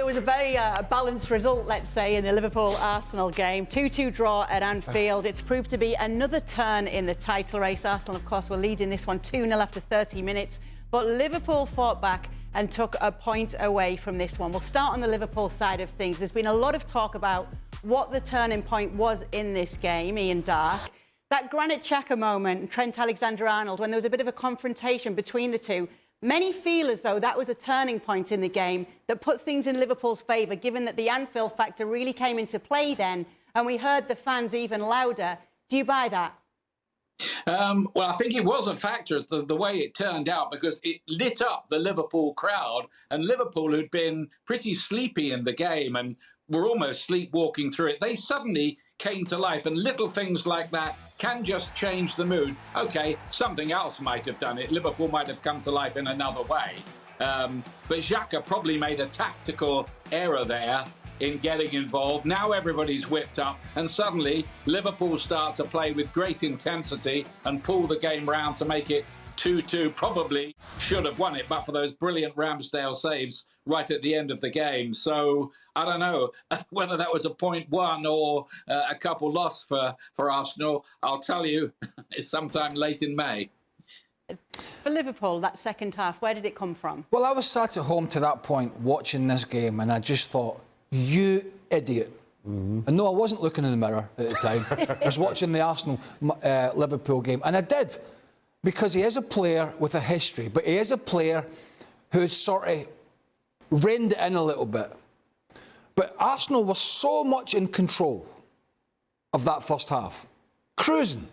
There was a very balanced result, let's say, in the Liverpool-Arsenal game. 2-2 draw at Anfield. It's proved to be another turn in the title race. Arsenal, of course, were leading this one 2-0 after 30 minutes. But Liverpool fought back and took a point away from this one. We'll start on the Liverpool side of things. There's been a lot of talk about what the turning point was in this game, Ian Darke. That Granit Xhaka moment, Trent Alexander-Arnold, when there was a bit of a confrontation between the two, many feel as though that was a turning point in the game that put things in Liverpool's favour, given that the Anfield factor really came into play then, and we heard the fans even louder. Do you buy that? Well, I think it was a factor, the way it turned out, because it lit up the Liverpool crowd, and Liverpool, who'd been pretty sleepy in the game and were almost sleepwalking through it, they suddenly came to life, and little things like that can just change the mood. OK, something else might have done it. Liverpool might have come to life in another way. But Xhaka probably made a tactical error there in getting involved. Now everybody's whipped up, and suddenly Liverpool start to play with great intensity and pull the game round to make it 2-2. Probably should have won it, but for those brilliant Ramsdale saves right at the end of the game. So I don't know whether that was a 0.1 or a couple lost for Arsenal. I'll tell you, it's sometime late in May. For Liverpool, that second half, where did it come from? Well, I was sat at home to that point watching this game, and I just thought, you idiot. And no, I wasn't looking in the mirror at the time. I was watching the Arsenal-Liverpool game, and I did, because he is a player with a history, but he is a player who's sort of reined it in a little bit. But Arsenal were so much in control of that first half, cruising.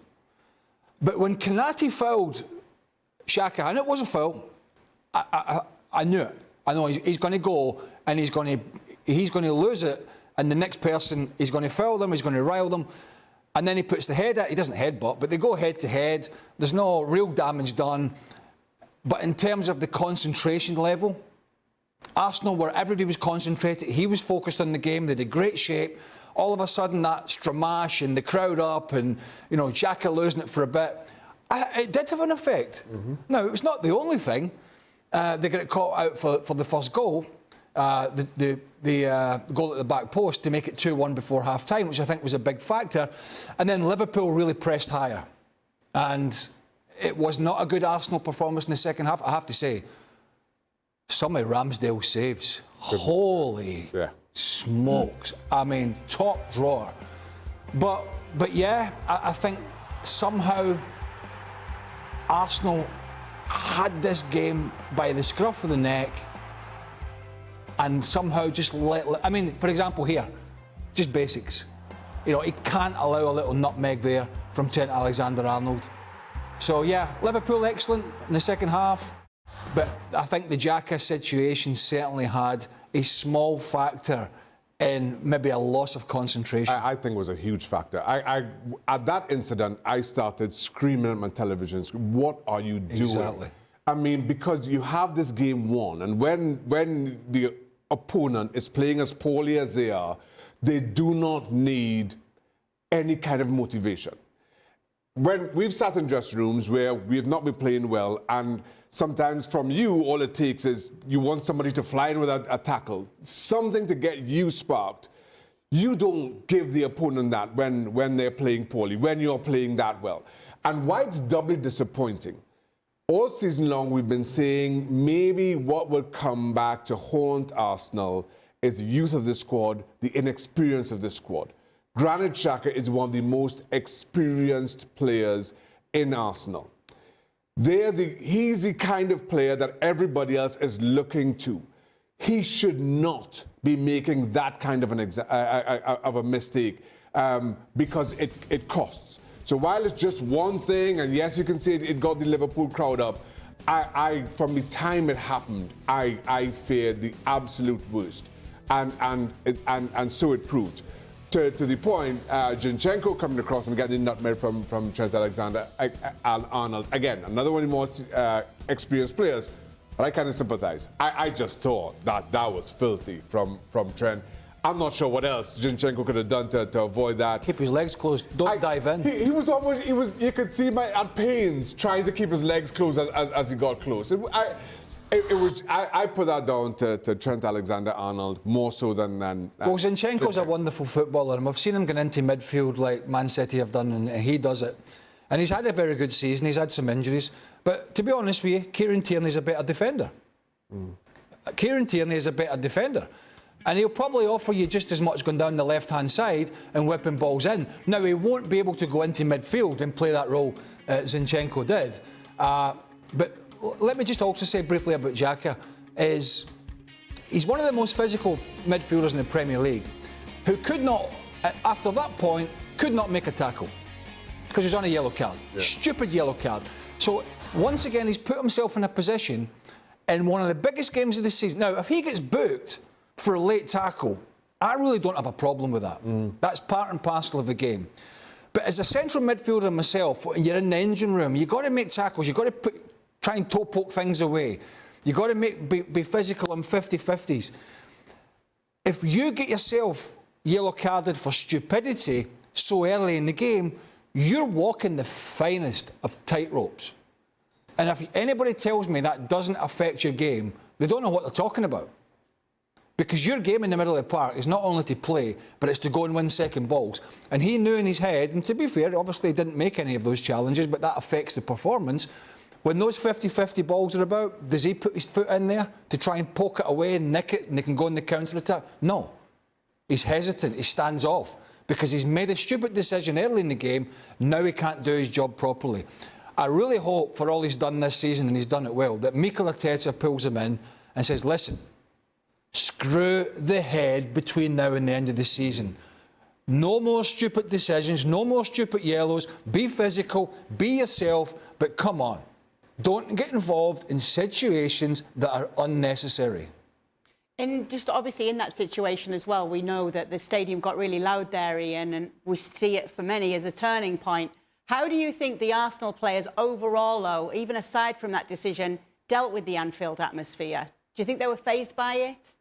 But when Konate fouled Xhaka, and it was a foul, I knew it. I know he's going to go, and he's going to lose it, and the next person, he's going to foul them, he's going to rile them, and then he puts the head out. He doesn't headbutt, but they go head to head. There's no real damage done. But in terms of the concentration level, Arsenal, where everybody was concentrated, he was focused on the game, they had great shape. All of a sudden, that stramash and the crowd up and, you know, Xhaka losing it for a bit, it did have an effect. Now, it was not the only thing. They got caught out for the first goal, the goal at the back post, to make it 2-1 before half-time, which I think was a big factor. And then Liverpool really pressed higher. And it was not a good Arsenal performance in the second half, I have to say. Some of Ramsdale's saves, holy smokes. I mean, top drawer. But yeah, I think somehow Arsenal had this game by the scruff of the neck and somehow just I mean, for example here, just basics. You know, he can't allow a little nutmeg there from Trent Alexander-Arnold. So yeah, Liverpool excellent in the second half. But I think the Xhaka situation certainly had a small factor in maybe a loss of concentration. I think it was a huge factor. At that incident, I started screaming at my television screen, what are you doing? Exactly. I mean, because you have this game won, and when the opponent is playing as poorly as they are, they do not need any kind of motivation. When we've sat in dressing rooms where we've not been playing well, and sometimes from you, all it takes is you want somebody to fly in with a tackle, something to get you sparked. You don't give the opponent that when they're playing poorly, when you're playing that well. And why it's doubly disappointing, all season long we've been saying maybe what will come back to haunt Arsenal is the youth of the squad, the inexperience of the squad. Granit Xhaka is one of the most experienced players in Arsenal. He's the kind of player that everybody else is looking to. He should not be making that kind of a mistake because it costs. So while it's just one thing, and yes, you can say it got the Liverpool crowd up, from the time it happened, I feared the absolute worst, and so it proved. To the point, Zinchenko coming across and getting nutmeg from Trent Alexander-Arnold. Again, another one of the most experienced players, but I kind of sympathise. I just thought that was filthy from Trent. I'm not sure what else Zinchenko could have done to avoid that. Keep his legs closed. Don't dive in. He was you could see him at pains trying to keep his legs closed as he got close. I put that down to Trent Alexander-Arnold more so than. Well, Zinchenko's a wonderful footballer, and we've seen him going into midfield like Man City have done, and he does it. And he's had a very good season. He's had some injuries, but to be honest with you, Kieran Tierney's a better defender. Kieran Tierney is a better defender. And he'll probably offer you just as much going down the left-hand side and whipping balls in. Now, he won't be able to go into midfield and play that role Zinchenko did. But let me just also say briefly about Xhaka, he's one of the most physical midfielders in the Premier League who could not, after that point, could not make a tackle because he was on a yellow card. Yeah. Stupid yellow card. So, once again, he's put himself in a position in one of the biggest games of the season. Now, if he gets booked for a late tackle, I really don't have a problem with that. That's part and parcel of the game. But as a central midfielder myself, when you're in the engine room, you've got to make tackles, you've got to try and toe poke things away. You've got to be physical in 50-50s. If you get yourself yellow carded for stupidity so early in the game, you're walking the finest of tightropes. And if anybody tells me that doesn't affect your game, they don't know what they're talking about. Because your game in the middle of the park is not only to play, but it's to go and win second balls. And he knew in his head, and to be fair, obviously he didn't make any of those challenges, but that affects the performance. When those 50-50 balls are about, does he put his foot in there to try and poke it away and nick it and they can go in the counter-attack? No. He's hesitant, he stands off, because he's made a stupid decision early in the game, now he can't do his job properly. I really hope, for all he's done this season, and he's done it well, that Mikel Arteta pulls him in and says, listen, screw the head between now and the end of the season. No more stupid decisions, no more stupid yellows. Be physical, be yourself, but come on. Don't get involved in situations that are unnecessary. And just obviously in that situation as well, we know that the stadium got really loud there, Ian, and we see it for many as a turning point. How do you think the Arsenal players overall, though, even aside from that decision, dealt with the Anfield atmosphere? Do you think they were fazed by it?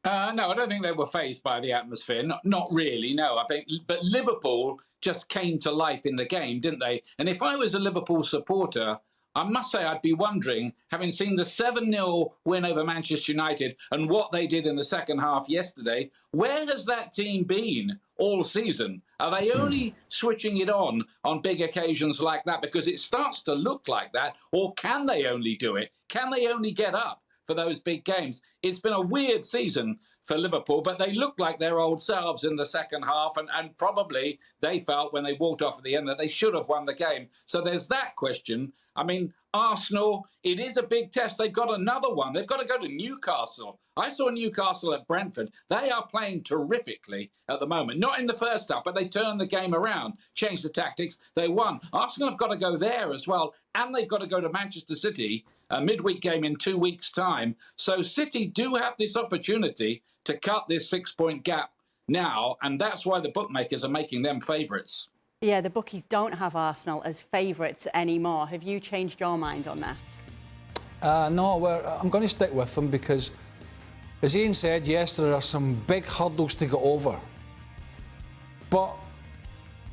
No, I don't think they were fazed by the atmosphere. Not really, no. But Liverpool just came to life in the game, didn't they? And if I was a Liverpool supporter, I must say I'd be wondering, having seen the 7-0 win over Manchester United and what they did in the second half yesterday, where has that team been all season? Are they only switching it on big occasions like that because it starts to look like that? Or can they only do it? Can they only get up for those big games? It's been a weird season for Liverpool, but they looked like their old selves in the second half, and probably they felt when they walked off at the end that they should have won the game. So there's that question. I mean, Arsenal, it is a big test. They've got another one. They've got to go to Newcastle. I saw Newcastle at Brentford. They are playing terrifically at the moment. Not in the first half, but they turned the game around, changed the tactics. They won. Arsenal have got to go there as well, and they've got to go to Manchester City, a midweek game in 2 weeks' time. So City do have this opportunity to cut this 6-point gap now, and that's why the bookmakers are making them favourites. Yeah, the bookies don't have Arsenal as favourites anymore. Have you changed your mind on that? No, I'm going to stick with them because, as Ian said, yes, there are some big hurdles to get over. But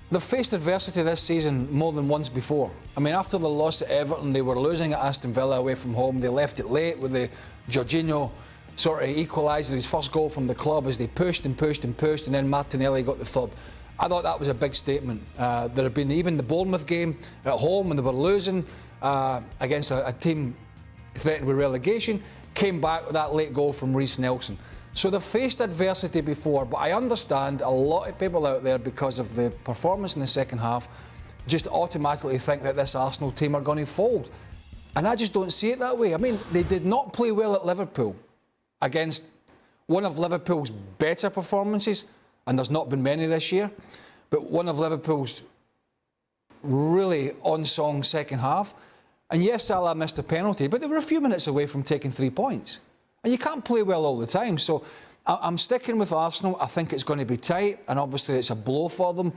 they've faced adversity this season more than once before. I mean, after the loss at Everton, they were losing at Aston Villa away from home. They left it late with the Jorginho sort of equalising his first goal from the club as they pushed and pushed and pushed, and then Martinelli got the third. I thought that was a big statement. There have been even the Bournemouth game at home when they were losing against a team threatened with relegation, came back with that late goal from Reece Nelson. So they've faced adversity before, but I understand a lot of people out there, because of the performance in the second half, just automatically think that this Arsenal team are going to fold. And I just don't see it that way. I mean, they did not play well at Liverpool against one of Liverpool's better performances, and there's not been many this year, but one of Liverpool's really on-song second half. And yes, Salah missed a penalty, but they were a few minutes away from taking 3 points. And you can't play well all the time. So I'm sticking with Arsenal. I think it's going to be tight, and obviously it's a blow for them.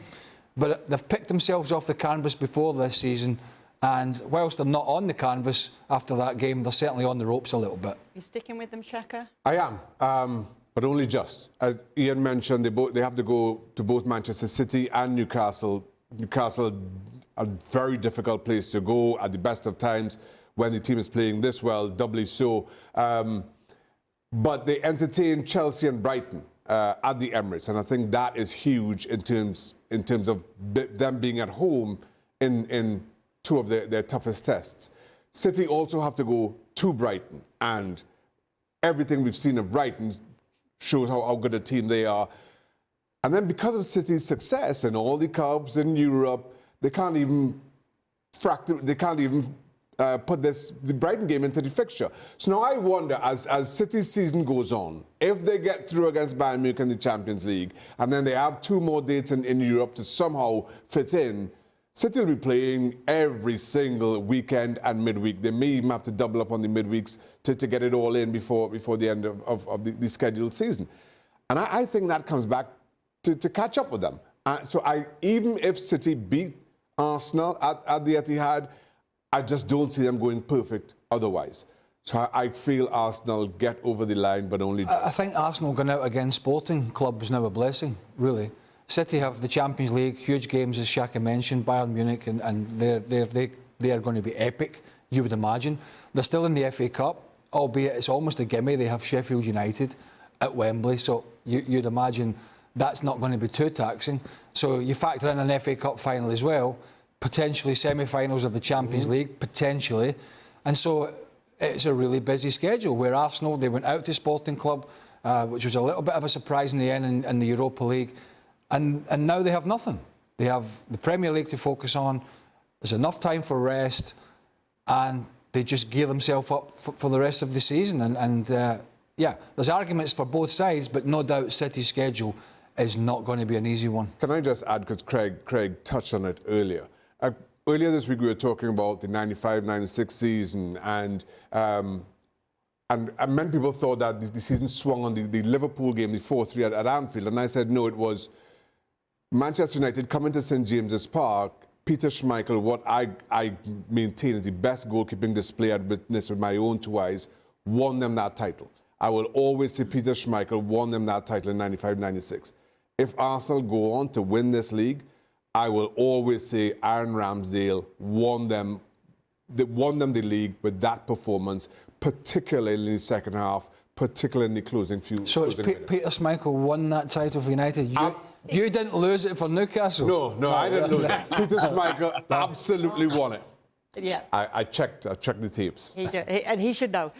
But they've picked themselves off the canvas before this season, and whilst they're not on the canvas after that game, they're certainly on the ropes a little bit. You're sticking with them, Shaka? I am. But only just. As Ian mentioned, they have to go to both Manchester City and Newcastle. Newcastle, a very difficult place to go at the best of times. when the team is playing this well, doubly so. But they entertain Chelsea and Brighton at the Emirates, and I think that is huge in terms of them being at home in two of their toughest tests. City also have to go to Brighton, and everything we've seen of Brighton shows how good a team they are. And then because of City's success and all the clubs in Europe, they can't even put the Brighton game into the fixture. So now I wonder, as City's season goes on, if they get through against Bayern Munich in the Champions League, and then they have 2 more dates in Europe to somehow fit in, City will be playing every single weekend and midweek. They may even have to double up on the midweeks to get it all in before the end of the scheduled season. And I think that comes back to catch up with them. So even if City beat Arsenal at the Etihad, I just don't see them going perfect otherwise. So I feel Arsenal get over the line, but only just. I think Arsenal going out against Sporting Club is now a blessing, really. City have the Champions League, huge games, as Shaka mentioned, Bayern Munich, and they are going to be epic, you would imagine. They're still in the FA Cup, albeit it's almost a gimme. They have Sheffield United at Wembley, so you'd imagine that's not going to be too taxing. So you factor in an FA Cup final as well, potentially semi-finals of the Champions League, potentially. And so it's a really busy schedule, where Arsenal, they went out to Sporting Club, which was a little bit of a surprise in the end in the Europa League. And now they have nothing. They have the Premier League to focus on. There's enough time for rest, and they just gear themselves up for the rest of the season. Yeah, there's arguments for both sides, but no doubt City's schedule is not going to be an easy one. Can I just add, because Craig touched on it earlier. Earlier this week we were talking about the 95-96 season, and many people thought that the season swung on the Liverpool game, the 4-3 at Anfield, and I said no, it was Manchester United coming to St James's Park. Peter Schmeichel, what I maintain is the best goalkeeping display I've witnessed with my own 2 eyes, won them that title. I will always say Peter Schmeichel won them that title in 95-96. If Arsenal go on to win this league, I will always say Aaron Ramsdale won them the league with that performance, particularly in the second half, particularly in the closing few. So it's Peter Schmeichel won that title for United. You didn't lose it for Newcastle. No, I didn't lose it. Peter Schmeichel absolutely won it. Yeah. I checked the tapes. And he should know.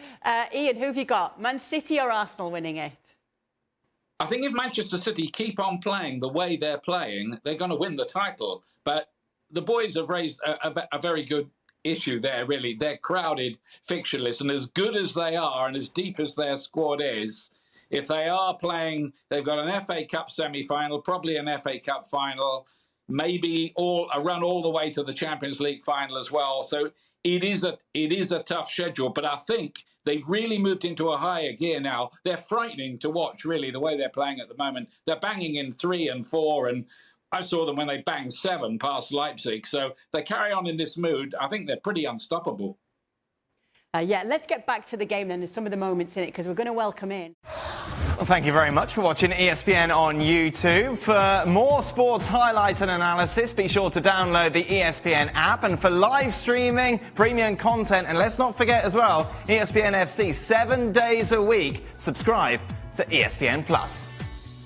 Ian, who have you got? Man City or Arsenal winning it? I think if Manchester City keep on playing the way they're playing, they're going to win the title. But the boys have raised a very good issue there, really. They're crowded fixture list, and as good as they are and as deep as their squad is, if they are playing, they've got an FA Cup semi-final, probably an FA Cup final, maybe a run all the way to the Champions League final as well. So it is a tough schedule, but I think they've really moved into a higher gear now. They're frightening to watch, really, the way they're playing at the moment. They're banging in 3 and 4, and I saw them when they banged 7 past Leipzig. So if they carry on in this mood, I think they're pretty unstoppable. Yeah, let's get back to the game then and some of the moments in it, because we're going to welcome in. Well, thank you very much for watching ESPN on YouTube. For more sports highlights and analysis, be sure to download the ESPN app. And for live streaming, premium content, and let's not forget as well, ESPN FC 7 days a week. Subscribe to ESPN Plus.